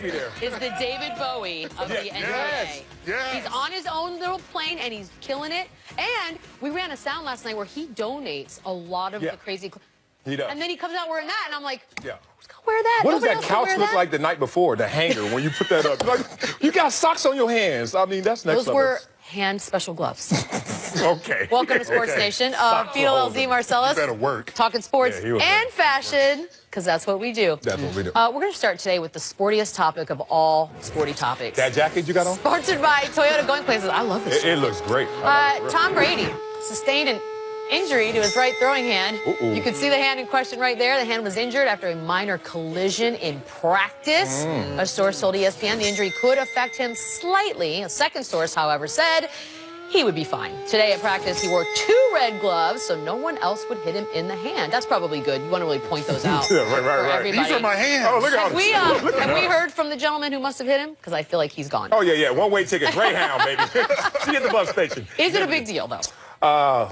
be there. Is the David Bowie of the NBA. Yes. He's on his own little plane, and he's killing it. And we ran a sound last night where he donates a lot of the crazy... He does. And then he comes out wearing that, and I'm like, yeah. who's going to wear that? What does Nobody that else can couch wear look that? like the night before, the hanger, when you put that up? Like, you got socks on your hands. I mean, that's next Those level. were hand special gloves. Okay. Welcome to Sports Nation. Beetle LZ Marcellus. Better work. Talking sports Yeah, and fashion, because that's what we do. That's what we do. We're going to start today with the sportiest topic of all sporty topics. That jacket you got on? Sponsored by Toyota Going Places. I love this. It looks great. Tom Brady sustained an injury to his right throwing hand. You can see the hand in question right there. The hand was injured after a minor collision in practice. A source told ESPN the injury could affect him slightly. A second source, however, said he would be fine. Today at practice, he wore 2 red gloves so no one else would hit him in the hand. That's probably good. You want to really point those out Yeah, right, for everybody. These are my hands. Oh, look at all Have we heard from the gentleman who must have hit him? Because I feel like he's gone. Oh, yeah. One-way ticket. Greyhound, baby. See you at the bus station. Is it a big deal, though?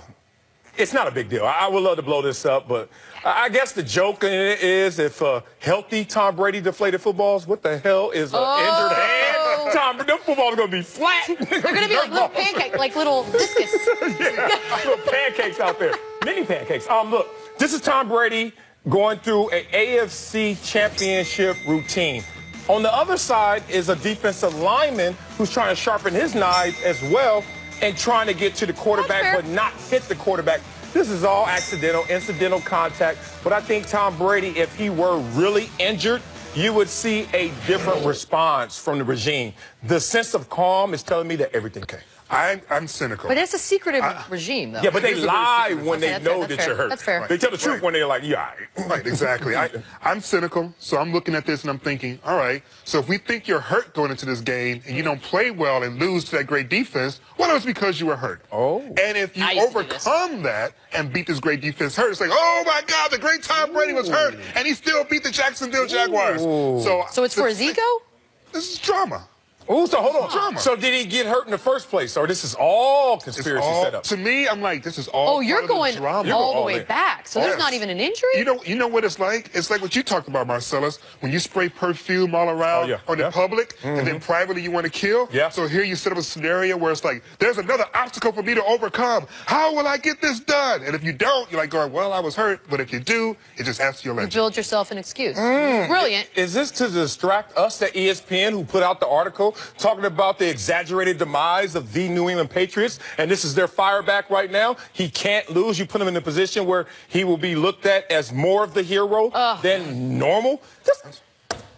It's not a big deal. I would love to blow this up, but I guess the joke in it is if healthy Tom Brady deflated footballs, what the hell is an injured hand? Tom, them footballs are going to be flat. They're going to be like little pancakes, like little discus. Little pancakes out there. Mini pancakes. Look, this is Tom Brady going through an AFC championship routine. On the other side is a defensive lineman who's trying to sharpen his knife as well and trying to get to the quarterback but not hit the quarterback. This is all accidental, incidental contact. But I think Tom Brady, if he were really injured, you would see a different response from the regime. The sense of calm is telling me that everything okay. I'm cynical. But it's a secretive regime, though. Yeah, but they lie when they know that's that fair. you're hurt. That's fair. They tell the truth when they're like, yeah, all right. Right, exactly. I'm cynical, so I'm looking at this and I'm thinking, all right, so if we think you're hurt going into this game and you don't play well and lose to that great defense, well, it was because you were hurt. Oh. And if you I used to do overcome that and beat this great defense hurt, it's like, oh, my God, the great Tom Brady was hurt, and he still beat the Jacksonville Jaguars. So it's for his ego? This is drama. Oh, so hold on. Drama. So did he get hurt in the first place, or this is all conspiracy setup? To me, I'm like, this is all. Oh, you're part of going the drama. all the all way in. back. So there's Yes. not even an injury? You know what it's like? It's like what you talked about, Marcellus, when you spray perfume all around on the public, and then privately you want to kill. Yeah. So here you set up a scenario where it's like, there's another obstacle for me to overcome. How will I get this done? And if you don't, you're like going, well, I was hurt. But if you do, it just adds to your You legend. build yourself an excuse. Brilliant. Is this to distract us at ESPN who put out the article talking about the exaggerated demise of the New England Patriots, and this is their fire back right now? He can't lose. You put him in a position where he will be looked at as more of the hero than normal.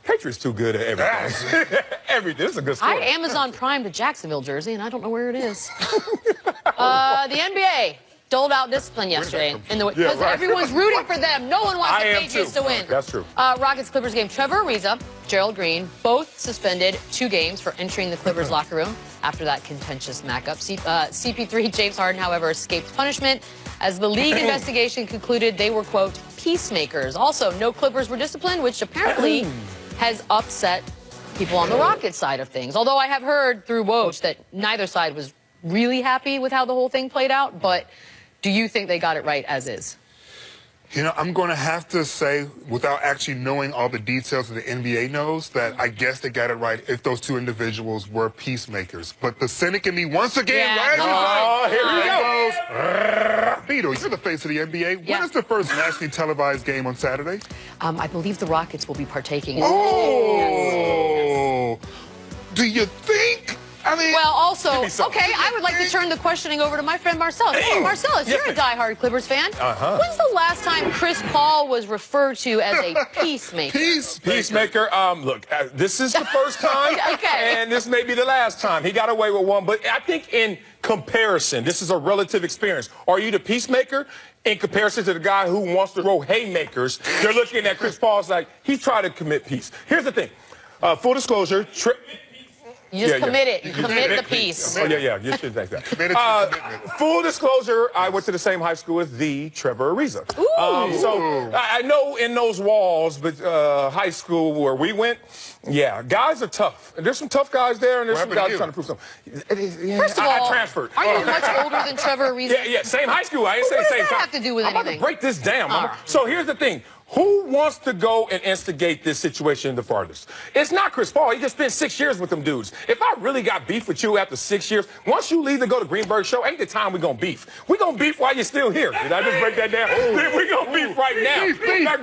Patriots too good at everything. Everything. This is a good story. I Amazon Prime the Jacksonville jersey, and I don't know where it is. The NBA doled out discipline yesterday because everyone's rooting for them. No one wants the Patriots to win. That's true. Rockets-Clippers game. Trevor Ariza, Gerald Green, both suspended 2 games for entering the Clippers locker room after that contentious matchup. CP3 James Harden, however, escaped punishment as the league investigation concluded they were, quote, peacemakers. Also, no Clippers were disciplined, which apparently has upset people on the Rockets side of things. Although I have heard through Woj that neither side was really happy with how the whole thing played out, but do you think they got it right as is? You know, I'm going to have to say, without actually knowing all the details that the NBA knows, that I guess they got it right if those 2 individuals were peacemakers. But the cynic in me, once again, Here we go. Beetle, you're the face of the NBA. When is the first nationally televised game on Saturday? I believe the Rockets will be partaking in Oh! Do you think? I mean, well, also, okay, I would like to turn the questioning over to my friend Marcellus. Hey, Marcellus, you're a diehard Clippers fan. When's the last time Chris Paul was referred to as a peacemaker? Peacemaker. Look, this is the first time, and this may be the last time. He got away with one, but I think in comparison, this is a relative experience. Are you the peacemaker? In comparison to the guy who wants to throw haymakers, they're looking at Chris Paul's like, he's trying to commit peace. Here's the thing. Full disclosure, you just commit it. You commit the peace. Oh, yeah. You should think that. Full disclosure, I went to the same high school as the Trevor Ariza. So I know in those walls, but high school where we went, guys are tough. And there's some tough guys there, and there's some guys trying to prove something. First of all, I transferred. Are you much older than Trevor Ariza? Yeah, same hime school. I didn't say the same time. What does that have to do with anything? I'm about to break this down, Mama. So here's the thing. Who wants to go and instigate this situation the farthest? It's not Chris Paul. He just spent 6 years with them dudes. If I really got beef with you after 6 years, once you leave to go to Greenberg show, ain't the time we gonna beef. We gonna beef while you're still here. Did I just break that down? We gonna beef right now. I'm not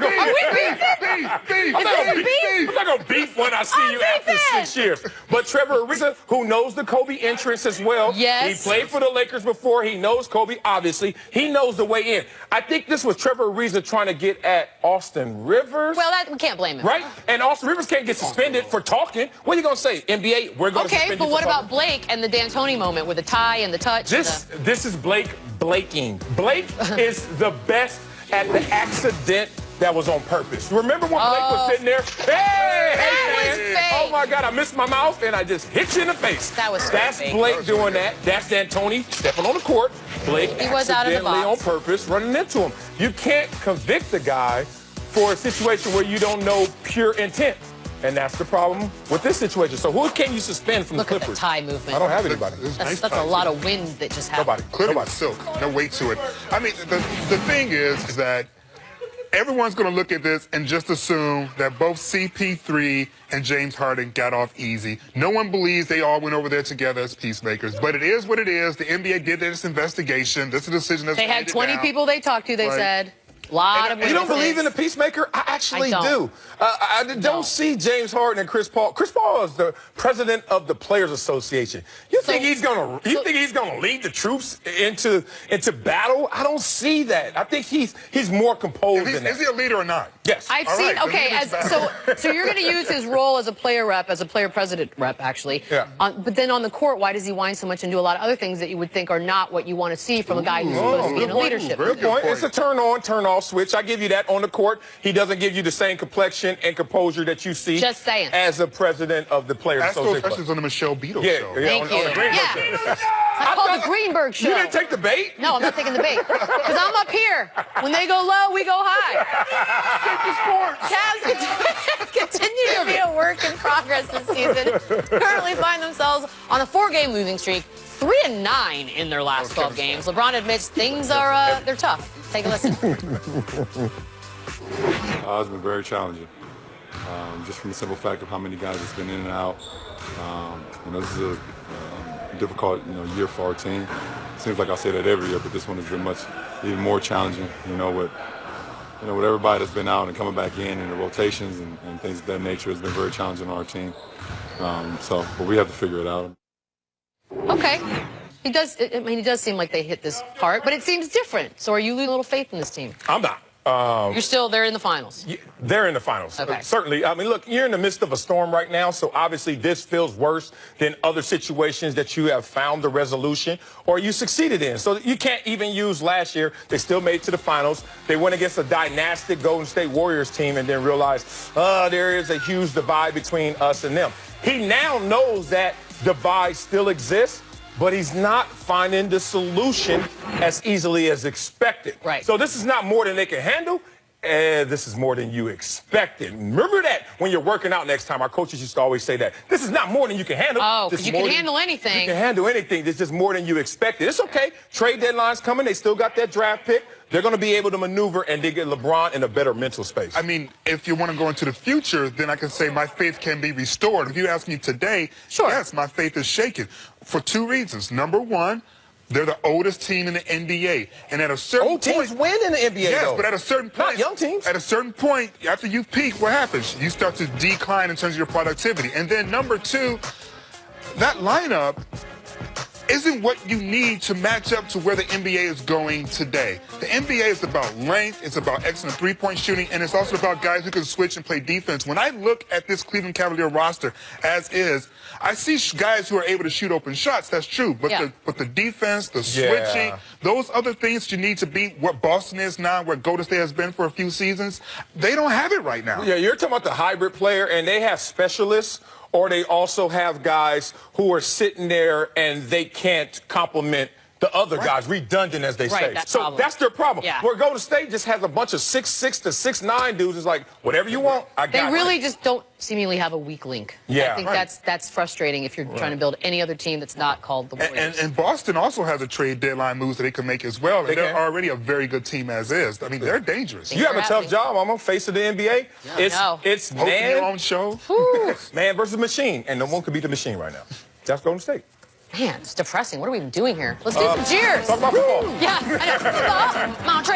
gonna beef when I see you after 6 years. But Trevor Ariza, who knows the Kobe entrance as well. Yes. He played for the Lakers before. He knows Kobe, obviously. He knows the way in. I think this was Trevor Ariza trying to get at Austin Rivers. Well, we can't blame him. Right? And Austin Rivers can't get suspended for talking. What are you going to say? NBA, we're going to suspend you. Okay, but what about Blake and the D'Antoni moment with the tie and the touch? This is Blake blaking. Blake is the best at the accident that was on purpose. Remember when Blake was sitting there? Hey, that was fake. Oh my God, I missed my mouth and I just hit you in the face. That's fake. Blake doing that. That's D'Antoni stepping on the court. Blake he was out of the box. on purpose running into him. You can't convict the guy for a situation where you don't know pure intent. And that's the problem with this situation. So who can you suspend from the Clippers? Look at the tie movement. I don't have anybody. That's a lot of wind that just happened. Nobody. Silk. No weight to it. I mean, the thing is that everyone's going to look at this and just assume that both CP3 and James Harden got off easy. No one believes they all went over there together as peacemakers. But it is what it is. The NBA did this investigation. This is a decision that's They had 20 people they talked to, they said. A lot of You don't believe in a peacemaker? I actually do. I don't see James Harden and Chris Paul. Chris Paul is the president of the Players Association. You think he's gonna lead the troops into battle? I don't see that. I think he's more composed than that. Is he a leader or not? Yes. I've seen. Okay, so you're going to use his role as a player rep, as a player president rep, actually. Yeah. But then on the court, why does he whine so much and do a lot of other things that you would think are not what you want to see from a guy who's supposed to be in a leadership? Good point. It's a turn on, turn off switch. I give you that on the court. He doesn't give you the same complexion and composure that you see Just saying. as a president of the Players Ask those Association. questions on the Michelle Beadle show. Thank you. On the Greenberg show. I called the Greenberg show. You didn't take the bait? No, I'm not taking the bait. Because I'm up here. When they go low, we go high. Cavs continue to be a work in progress this season. Currently find themselves on a 4-game losing streak, 3-9 in their last 12 games. LeBron admits things are they're tough. Take a listen. It's been very challenging, just from the simple fact of how many guys it's been in and out. This is a difficult, year for our team. Seems like I say that every year, but this one has been even more challenging. With everybody that's been out and coming back in and the rotations and things of that nature has been very challenging on our team. But we have to figure it out. Okay. He does. I mean, he does seem like they hit this hard, but it seems different. So are you losing a little faith in this team? I'm not. They're in the finals. They're in the finals. Okay. Certainly. I mean, look, you're in the midst of a storm right now, so obviously this feels worse than other situations that you have found the resolution or you succeeded in. So you can't even use last year. They still made it to the finals. They went against a dynastic Golden State Warriors team and then realized, there is a huge divide between us and them. He now knows that divide still exists, but he's not finding the solution as easily as expected. Right. So this is not more than they can handle. This is more than you expected. Remember that when you're working out next time. Our coaches used to always say that. This is not more than you can handle. Oh, because you can handle anything. You can handle anything. This is just more than you expected. It's okay. Trade deadline's coming. They still got that draft pick. They're going to be able to maneuver and they get LeBron in a better mental space. I mean, if you want to go into the future, then I can say my faith can be restored. If you ask me today, yes, my faith is shaken for 2 reasons. Number one, they're the oldest team in the NBA. And at a certain point... Old teams win in the NBA, yes, though. but at a certain point... Not young teams. At a certain point, after you peak, what happens? You start to decline in terms of your productivity. And then number two, that lineup isn't what you need to match up to where the NBA is going today. The NBA is about length, it's about excellent three-point shooting, and it's also about guys who can switch and play defense. When I look at this Cleveland Cavalier roster as is, I see guys who are able to shoot open shots, that's true, but the defense, the switching, those other things you need to be what Boston is now, where Golden State has been for a few seasons, they don't have it right now. Yeah, you're talking about the hybrid player, and they have specialists, or they also have guys who are sitting there and they can't complement the other guys, redundant as they say. That's so problem. that's their problem. Yeah. Where Golden State just has a bunch of 6'6" to 6'9" dudes. It's like, whatever you want, I got it. They really just don't seemingly have a weak link. Yeah. I think that's frustrating if you're trying to build any other team that's not called the Warriors. And Boston also has a trade deadline moves that they can make as well. They They're can. already a very good team as is. I mean, they're dangerous. You have a tough job. I'm on face of the NBA. It's Hosting your own man, show. man versus machine, and no one can beat the machine right now. That's Golden State. Man, it's depressing. What are we even doing here? Let's do some cheers. Talk about football. Yeah, I know. Mount